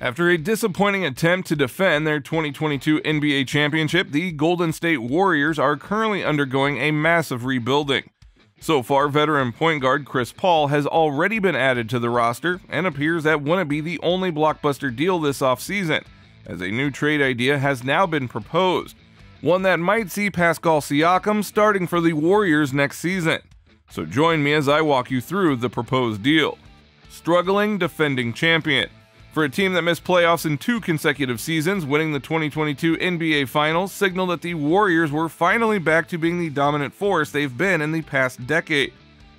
After a disappointing attempt to defend their 2022 NBA championship, the Golden State Warriors are currently undergoing a massive rebuilding. So far, veteran point guard Chris Paul has already been added to the roster and appears that wouldn't be the only blockbuster deal this offseason, as a new trade idea has now been proposed, one that might see Pascal Siakam starting for the Warriors next season. So join me as I walk you through the proposed deal. Struggling defending champion. For a team that missed playoffs in 2 consecutive seasons, winning the 2022 NBA Finals signaled that the Warriors were finally back to being the dominant force they've been in the past decade.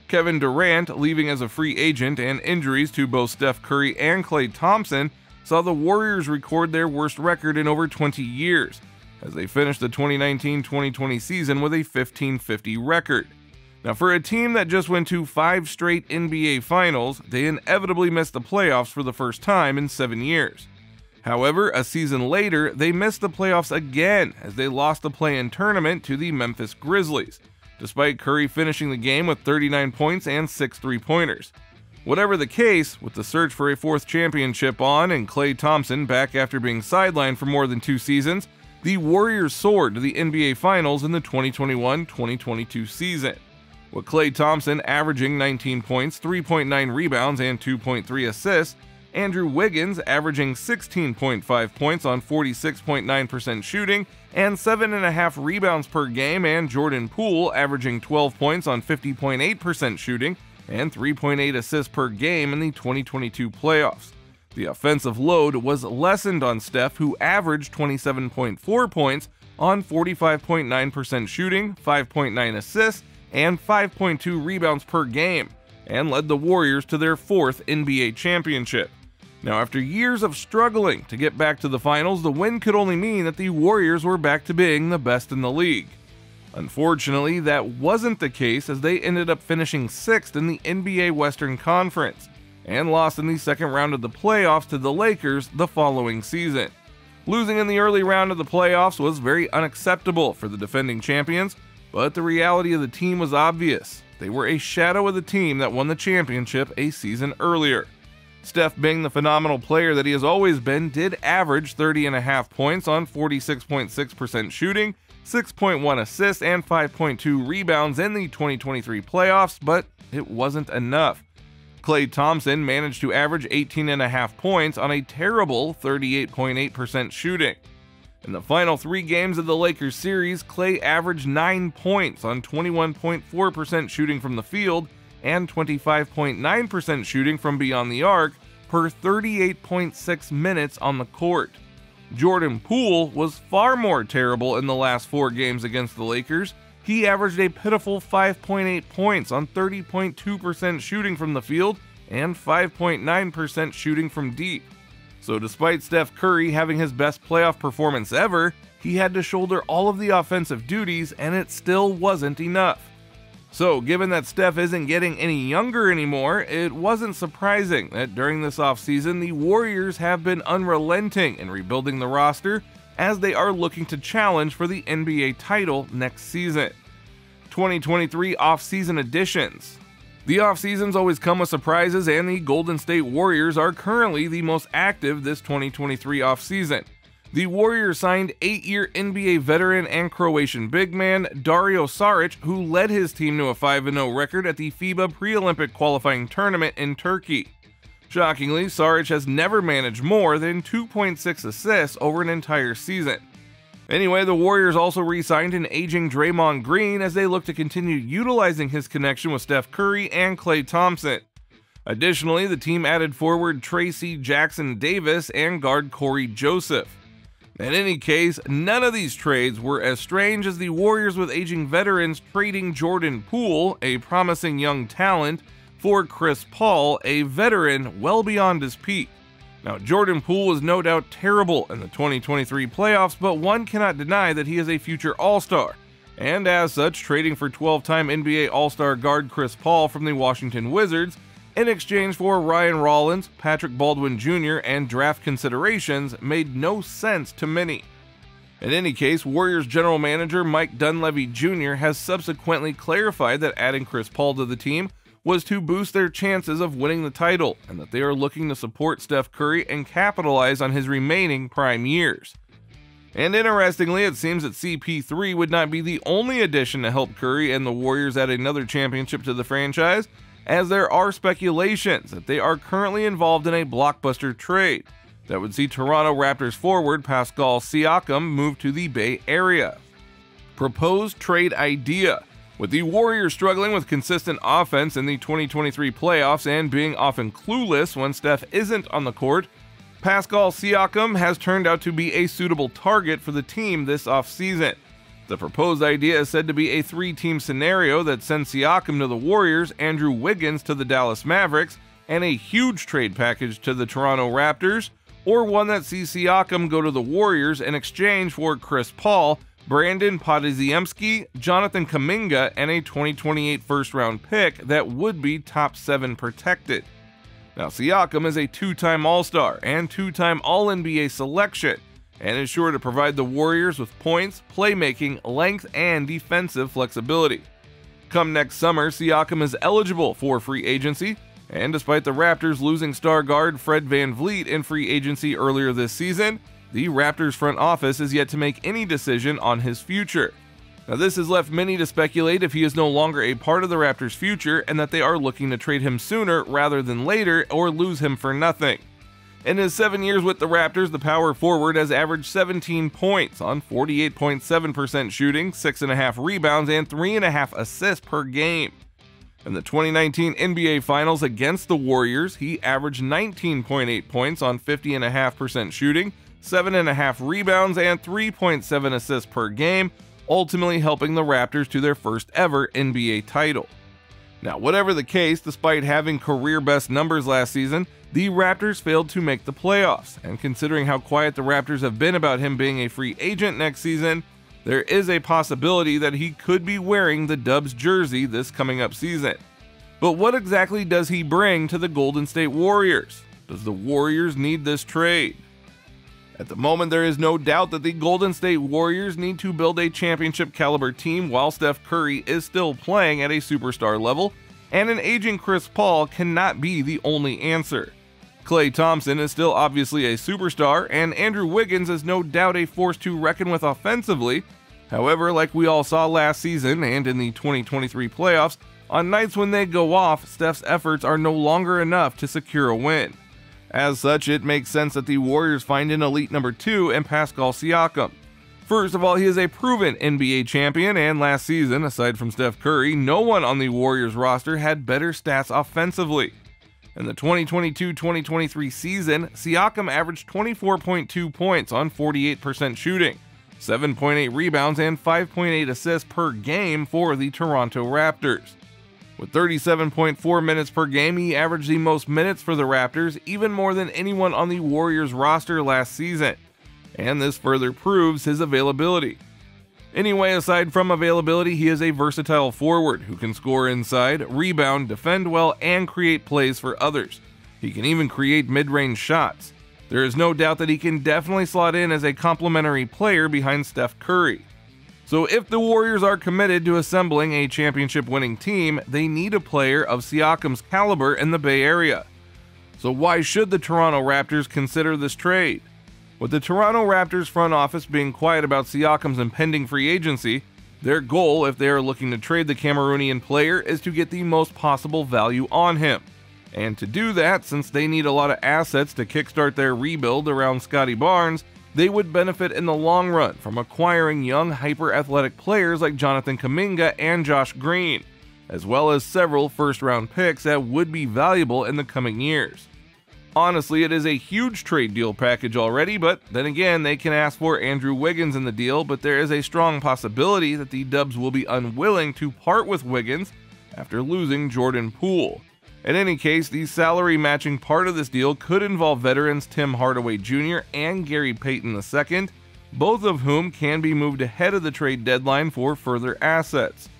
Kevin Durant, leaving as a free agent, and injuries to both Steph Curry and Klay Thompson saw the Warriors record their worst record in over 20 years, as they finished the 2019-2020 season with a 15-50 record. Now, for a team that just went to 5 straight NBA Finals, they inevitably missed the playoffs for the first time in 7 years. However, a season later, they missed the playoffs again as they lost the play-in tournament to the Memphis Grizzlies, despite Curry finishing the game with 39 points and 6 three-pointers. Whatever the case, with the search for a 4th championship on and Klay Thompson back after being sidelined for more than 2 seasons, the Warriors soared to the NBA Finals in the 2021-2022 season, with Klay Thompson averaging 19 points, 3.9 rebounds, and 2.3 assists, Andrew Wiggins averaging 16.5 points on 46.9% shooting and 7.5 rebounds per game, and Jordan Poole averaging 12 points on 50.8% shooting and 3.8 assists per game in the 2022 playoffs. The offensive load was lessened on Steph, who averaged 27.4 points on 45.9% shooting, 5.9 assists, and 5.2 rebounds per game, and led the Warriors to their 4th NBA championship. Now, after years of struggling to get back to the finals, the win could only mean that the Warriors were back to being the best in the league. Unfortunately, that wasn't the case, as they ended up finishing 6th in the NBA Western Conference, and lost in the second round of the playoffs to the Lakers the following season. Losing in the early round of the playoffs was very unacceptable for the defending champions, but the reality of the team was obvious. They were a shadow of the team that won the championship a season earlier. Steph, being the phenomenal player that he has always been, did average 30.5 points on 46.6% shooting, 6.1 assists, and 5.2 rebounds in the 2023 playoffs, but it wasn't enough. Klay Thompson managed to average 18.5 points on a terrible 38.8% shooting. In the final 3 games of the Lakers series, Klay averaged 9 points on 21.4% shooting from the field and 25.9% shooting from beyond the arc per 38.6 minutes on the court. Jordan Poole was far more terrible in the last 4 games against the Lakers. He averaged a pitiful 5.8 points on 30.2% shooting from the field and 5.9% shooting from deep. So despite Steph Curry having his best playoff performance ever, he had to shoulder all of the offensive duties, and it still wasn't enough. So given that Steph isn't getting any younger anymore, it wasn't surprising that during this offseason the Warriors have been unrelenting in rebuilding the roster, as they are looking to challenge for the NBA title next season. 2023 offseason additions. The offseasons always come with surprises, and the Golden State Warriors are currently the most active this 2023 offseason. The Warriors signed 8-year NBA veteran and Croatian big man Dario Saric, who led his team to a 5-0 record at the FIBA pre-Olympic qualifying tournament in Turkey. Shockingly, Saric has never managed more than 2.6 assists over an entire season. Anyway, the Warriors also re-signed an aging Draymond Green as they look to continue utilizing his connection with Steph Curry and Klay Thompson. Additionally, the team added forward Tracy Jackson-Davis and guard Corey Joseph. In any case, none of these trades were as strange as the Warriors with aging veterans trading Jordan Poole, a promising young talent, for Chris Paul, a veteran well beyond his peak. Now, Jordan Poole was no doubt terrible in the 2023 playoffs, but one cannot deny that he is a future All-Star, and as such, trading for 12-time NBA All-Star guard Chris Paul from the Washington Wizards in exchange for Ryan Rollins, Patrick Baldwin Jr., and draft considerations made no sense to many. In any case, Warriors general manager Mike Dunleavy Jr. has subsequently clarified that adding Chris Paul to the team was to boost their chances of winning the title, and that they are looking to support Steph Curry and capitalize on his remaining prime years. And interestingly, it seems that CP3 would not be the only addition to help Curry and the Warriors add another championship to the franchise, as there are speculations that they are currently involved in a blockbuster trade that would see Toronto Raptors forward Pascal Siakam move to the Bay Area. Proposed trade idea. With the Warriors struggling with consistent offense in the 2023 playoffs and being often clueless when Steph isn't on the court, Pascal Siakam has turned out to be a suitable target for the team this offseason. The proposed idea is said to be a 3-team scenario that sends Siakam to the Warriors, Andrew Wiggins to the Dallas Mavericks, and a huge trade package to the Toronto Raptors, or one that sees Siakam go to the Warriors in exchange for Chris Paul, Brandin Podziemski, Jonathan Kuminga, and a 2028 first-round pick that would be top 7 protected. Now, Siakam is a 2-time All-Star and 2-time All-NBA selection, and is sure to provide the Warriors with points, playmaking, length, and defensive flexibility. Come next summer, Siakam is eligible for free agency, and despite the Raptors losing star guard Fred VanVleet in free agency earlier this season, the Raptors front office is yet to make any decision on his future. Now, this has left many to speculate if he is no longer a part of the Raptors' future and that they are looking to trade him sooner rather than later or lose him for nothing. In his 7 years with the Raptors, the power forward has averaged 17 points on 48.7% shooting, 6.5 rebounds, and 3.5 assists per game. In the 2019 NBA Finals against the Warriors, he averaged 19.8 points on 50.5% shooting, 7.5 rebounds, and 3.7 assists per game, ultimately helping the Raptors to their first ever NBA title. Now, whatever the case, despite having career-best numbers last season, the Raptors failed to make the playoffs, and considering how quiet the Raptors have been about him being a free agent next season, there is a possibility that he could be wearing the Dubs jersey this coming up season. But what exactly does he bring to the Golden State Warriors? Does the Warriors need this trade? At the moment, there is no doubt that the Golden State Warriors need to build a championship caliber team while Steph Curry is still playing at a superstar level, and an aging Chris Paul cannot be the only answer. Klay Thompson is still obviously a superstar, and Andrew Wiggins is no doubt a force to reckon with offensively. However, like we all saw last season and in the 2023 playoffs, on nights when they go off, Steph's efforts are no longer enough to secure a win. As such, it makes sense that the Warriors find an elite number 2 in Pascal Siakam. First of all, he is a proven NBA champion, and last season, aside from Steph Curry, no one on the Warriors roster had better stats offensively. In the 2022-2023 season, Siakam averaged 24.2 points on 48% shooting, 7.8 rebounds, and 5.8 assists per game for the Toronto Raptors. With 37.4 minutes per game, he averaged the most minutes for the Raptors, even more than anyone on the Warriors roster last season, and this further proves his availability. Anyway, aside from availability, he is a versatile forward who can score inside, rebound, defend well, and create plays for others. He can even create mid-range shots. There is no doubt that he can definitely slot in as a complementary player behind Steph Curry. So if the Warriors are committed to assembling a championship-winning team, they need a player of Siakam's caliber in the Bay Area. So why should the Toronto Raptors consider this trade? With the Toronto Raptors front office being quiet about Siakam's impending free agency, their goal, if they are looking to trade the Cameroonian player, is to get the most possible value on him. And to do that, since they need a lot of assets to kickstart their rebuild around Scottie Barnes, they would benefit in the long run from acquiring young, hyper-athletic players like Jonathan Kuminga and Josh Green, as well as several first-round picks that would be valuable in the coming years. Honestly, it is a huge trade deal package already, but then again, they can ask for Andrew Wiggins in the deal, but there is a strong possibility that the Dubs will be unwilling to part with Wiggins after losing Jordan Poole. In any case, the salary matching part of this deal could involve veterans Tim Hardaway Jr. and Gary Payton II, both of whom can be moved ahead of the trade deadline for further assets.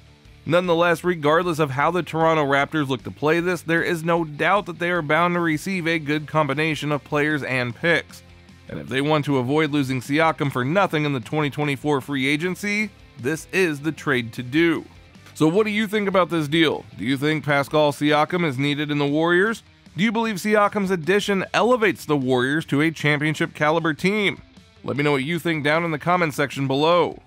Nonetheless, regardless of how the Toronto Raptors look to play this, there is no doubt that they are bound to receive a good combination of players and picks. And if they want to avoid losing Siakam for nothing in the 2024 free agency, this is the trade to do. So what do you think about this deal? Do you think Pascal Siakam is needed in the Warriors? Do you believe Siakam's addition elevates the Warriors to a championship caliber team? Let me know what you think down in the comment section below.